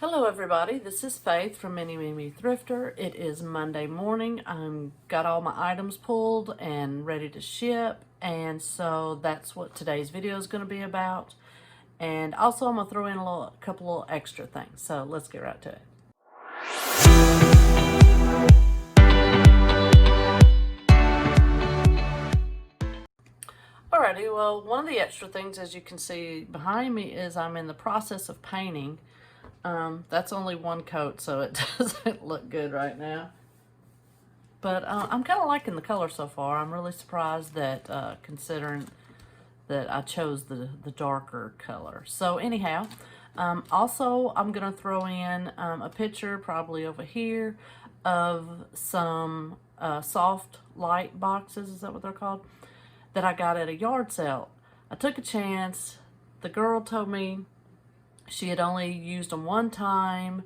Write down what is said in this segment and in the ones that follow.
Hello everybody, this is Faith from Mini Mimi Thrifter. It is Monday morning. I'm got all my items pulled and ready to ship, and so that's what today's video is going to be about. And also I'm going to throw in a couple little extra things. So let's get right to it. Alrighty, well, one of the extra things, as you can see behind me, is I'm in the process of painting. That's only one coat, so it doesn't look good right now. But I'm kind of liking the color so far. I'm really surprised that, considering that I chose the darker color. So anyhow, also I'm going to throw in a picture, probably over here, of some soft light boxes, is that what they're called, that I got at a yard sale. I took a chance. The girl told me she had only used them one time,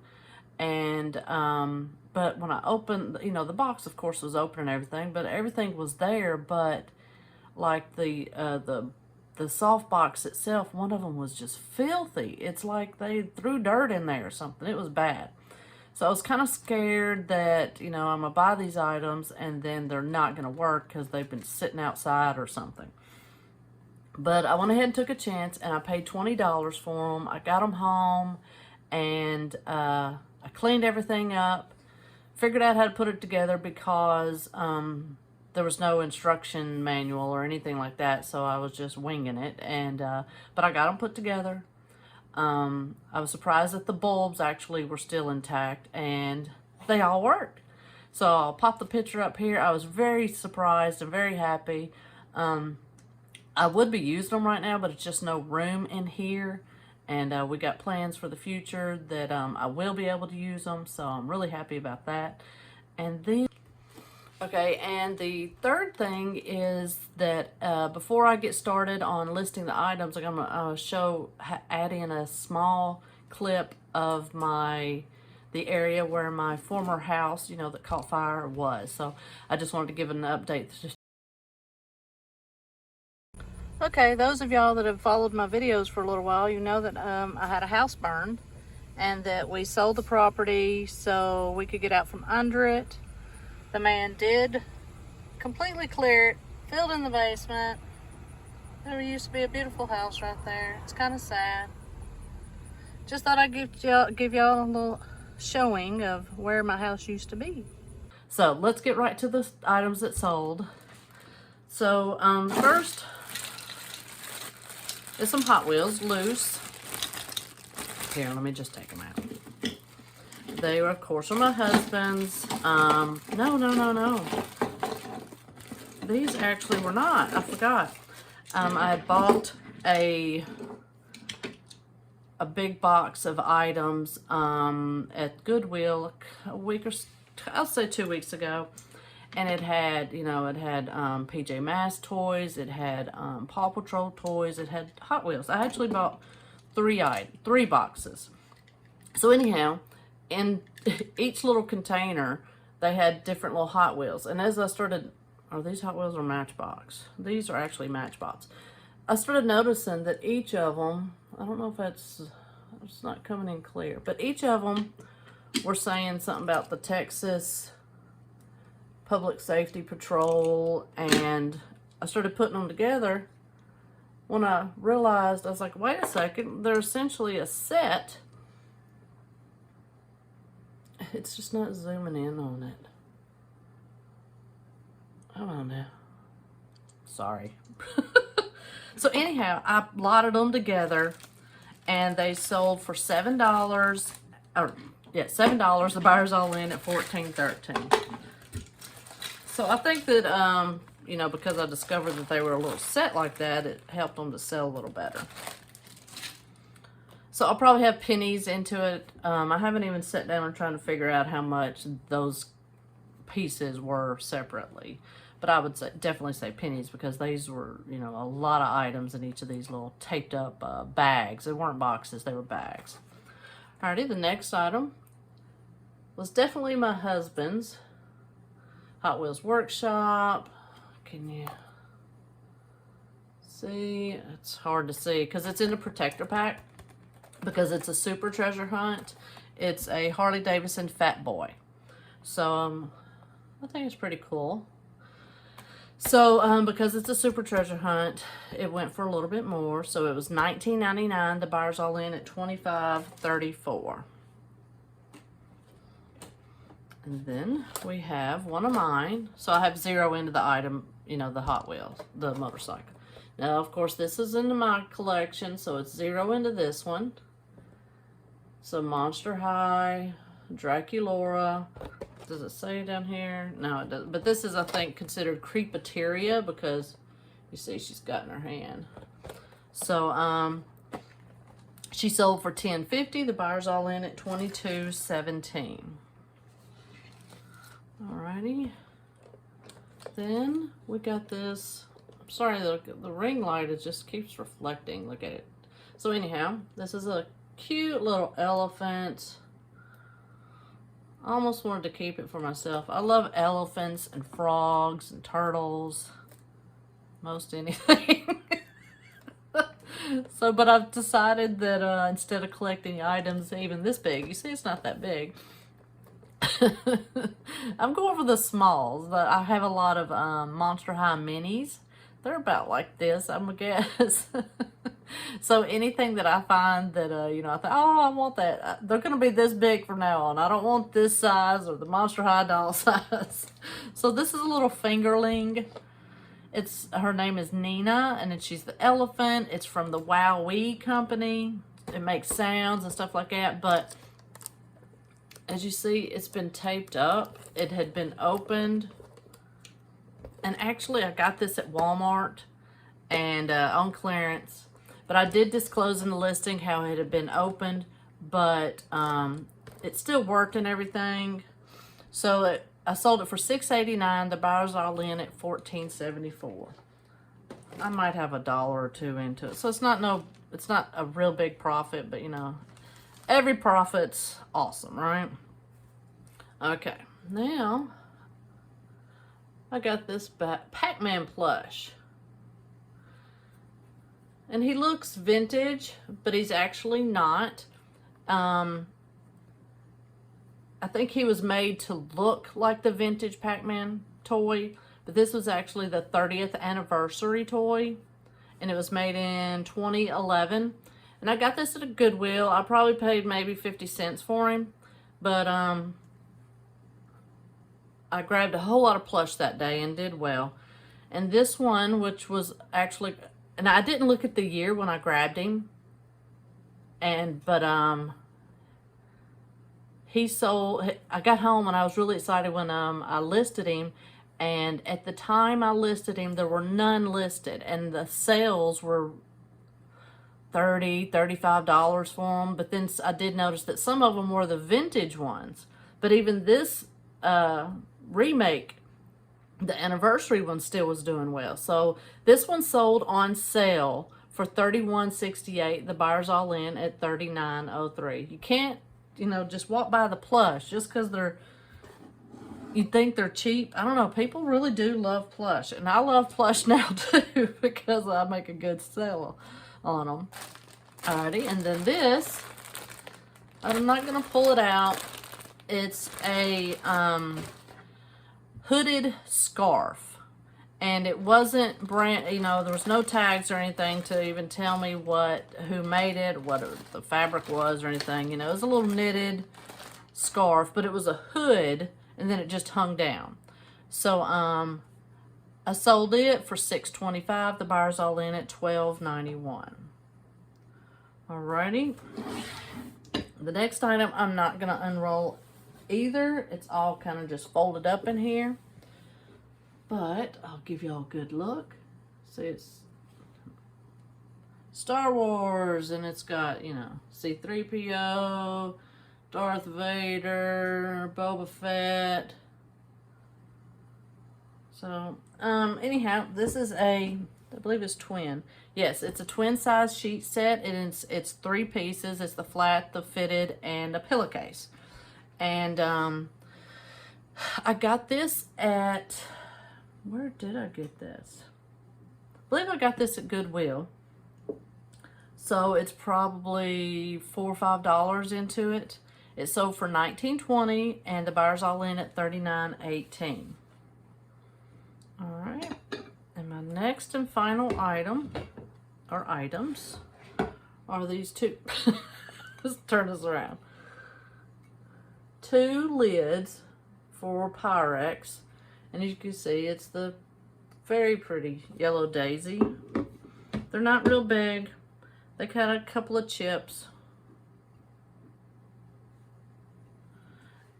and but when I opened, you know, the box of course was open and everything, but everything was there, but like the soft box itself, one of them was just filthy. It's like they threw dirt in there or something. It was bad. So I was kind of scared that, you know, I'm gonna buy these items and then they're not gonna work because they've been sitting outside or something. But I went ahead and took a chance, and I paid $20 for them. I got them home, and I cleaned everything up, figured out how to put it together because there was no instruction manual or anything like that, so I was just winging it. And but I got them put together. I was surprised that the bulbs actually were still intact, and they all worked. So I'll pop the picture up here. I was very surprised and very happy. I would be using them right now, but it's just no room in here. And we got plans for the future that I will be able to use them. So I'm really happy about that. And then, okay, and the third thing is that before I get started on listing the items, I'm going to add in a small clip of the area where my former house, you know, that caught fire was. So I just wanted to give an update. Okay, those of y'all that have followed my videos for a little while, you know that I had a house burned and that we sold the property so we could get out from under it. The man did completely clear it, filled in the basement. There used to be a beautiful house right there. It's kind of sad. Just thought I'd give y'all a little showing of where my house used to be. So let's get right to the items that sold. So first, there's some Hot Wheels loose. Here, let me just take them out. They were, of course, my husband's. No. These actually were not. I forgot. I had bought a big box of items at Goodwill a week or, I'll say 2 weeks ago. And it had, you know, PJ Masks toys, it had Paw Patrol toys, it had Hot Wheels. I actually bought three boxes. So anyhow, in each little container, they had different little Hot Wheels. And as I started, are these Hot Wheels or Matchbox? These are actually Matchbox. I started noticing that each of them, I don't know if it's not coming in clear, but each of them were saying something about the Texas Public Safety Patrol, and I started putting them together. When I realized, I was like, wait a second, they're essentially a set. It's just not zooming in on it. Hold on now. Sorry. So anyhow, I lotted them together, and they sold for $7. $7. The buyer's all in at $14.13. So I think that, you know, because I discovered that they were a little set like that, it helped them to sell a little better. So I'll probably have pennies into it. I haven't even sat down and trying to figure out how much those pieces were separately. But I would definitely say pennies, because these were, you know, a lot of items in each of these little taped up bags. They weren't boxes, they were bags. Alrighty, the next item was definitely my husband's. Hot Wheels Workshop. Can you see? It's hard to see because it's in a protector pack, because it's a super treasure hunt, It's a Harley Davidson Fat Boy. So I think it's pretty cool. So because it's a super treasure hunt, it went for a little bit more. So it was $19.99. The buyer's all in at $25.34. And then we have one of mine. So I have 0 into the item, you know, the Hot Wheels, the motorcycle. Now, of course, this is into my collection, so it's 0 into this one. So Monster High, Draculaura. Does it say down here? No, it doesn't. But this is, I think, considered Creepateria because you see she's got in her hand. So she sold for $10.50. The buyer's all in at $22.17. Alrighty. Then we got this. I'm sorry, the ring light, it just keeps reflecting. Look at it. So anyhow, this is a cute little elephant. I almost wanted to keep it for myself. I love elephants and frogs and turtles. Most anything. So, but I've decided that instead of collecting items even this big, you see it's not that big. I'm going for the smalls. I have a lot of Monster High minis. They're about like this, I'm gonna guess. So anything that I find that, you know, I think, oh, I want that. They're going to be this big from now on. I don't want this size or the Monster High doll size. So this is a little fingerling. Her name is Nina, and she's the elephant. It's from the Wowee company. It makes sounds and stuff like that. But as you see, it's been taped up. It had been opened. And actually, I got this at Walmart and on clearance. But I did disclose in the listing how it had been opened, but it still worked and everything. So I sold it for $6.89. The buyer's all in at $14.74. I might have $1 or $2 into it. So it's not a real big profit, but you know, every profit's awesome, right? Okay, now I got this Pac-Man plush. And he looks vintage, but he's actually not. I think he was made to look like the vintage Pac-Man toy, but this was actually the 30th anniversary toy, and it was made in 2011. And I got this at a Goodwill. I probably paid maybe 50 cents for him, but I grabbed a whole lot of plush that day and did well. And this one, which was actually... And I didn't look at the year when I grabbed him. But he sold, I got home and I was really excited when I listed him. And at the time I listed him, there were none listed. And the sales were $30, $35 for them. But then I did notice that some of them were the vintage ones. But even this remake, the anniversary one, still was doing well. So this one sold on sale for $31.68. The buyer's all in at $39.03. You can't, you know, just walk by the plush just because you think they're cheap. I don't know. People really do love plush, and I love plush now too because I make a good sale on them. Alrighty, and then this, I'm not gonna pull it out. It's a hooded scarf, and it wasn't brand, you know, there was no tags or anything to even tell me who made it, what the fabric was or anything. You know, it was a little knitted scarf, but it was a hood, and then it just hung down. So I sold it for $6.25. The buyer's all in at $12.91. Alrighty, the next item I'm not gonna unroll either. It's all kind of just folded up in here, but I'll give y'all a good look. See, it's Star Wars, and it's got, you know, C-3PO, Darth Vader, Boba Fett. So anyhow, this is I believe it's twin. Yes, it's a twin size sheet set, and it's 3 pieces. It's the flat, the fitted, and a pillowcase. And I got this at, where did I get this? I believe I got this at Goodwill. So it's probably $4 or $5 into it. It sold for $19.20, and the buyer's all in at $39.18. All right, and my next and final item, or items, are these two. Let's turn this around. 2 lids for Pyrex, and as you can see, it's the very pretty yellow daisy. They're not real big. They got a couple of chips.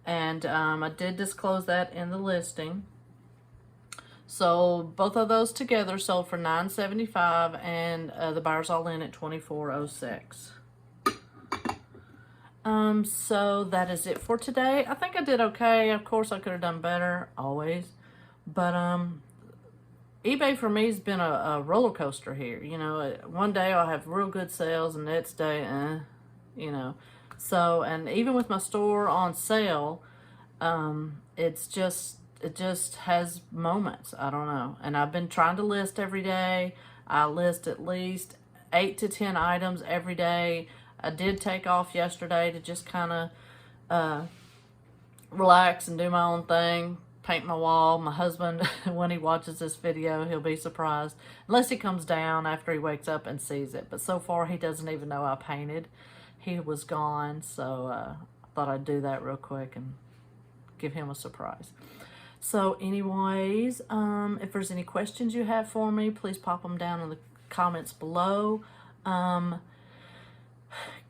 And I did disclose that in the listing. So both of those together sold for $9.75, and the buyer's all in at $24.06. So that is it for today. I think I did okay. Of course, I could have done better, always. But eBay for me has been a roller coaster here. You know, one day I'll have real good sales, and the next day, you know. So, and even with my store on sale, it just has moments. I don't know. And I've been trying to list every day. I list at least 8 to 10 items every day. I did take off yesterday to just kind of relax and do my own thing. Paint my wall. My husband, when he watches this video, he'll be surprised. Unless he comes down after he wakes up and sees it. But so far, he doesn't even know I painted. He was gone, so I thought I'd do that real quick and give him a surprise. So anyways, if there's any questions you have for me, please pop them down in the comments below.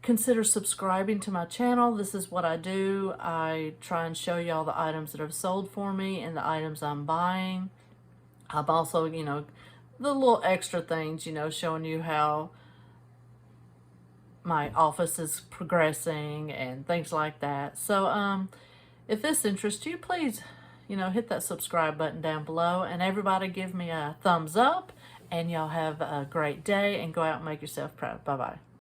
Consider subscribing to my channel. This is what I do. I try and show you all the items that have sold for me and the items I'm buying. I've also, you know, the little extra things, you know, showing you how my office is progressing and things like that. So if this interests you, please, you know, hit that subscribe button down below, and everybody give me a thumbs up, and y'all have a great day and go out and make yourself proud. Bye-bye.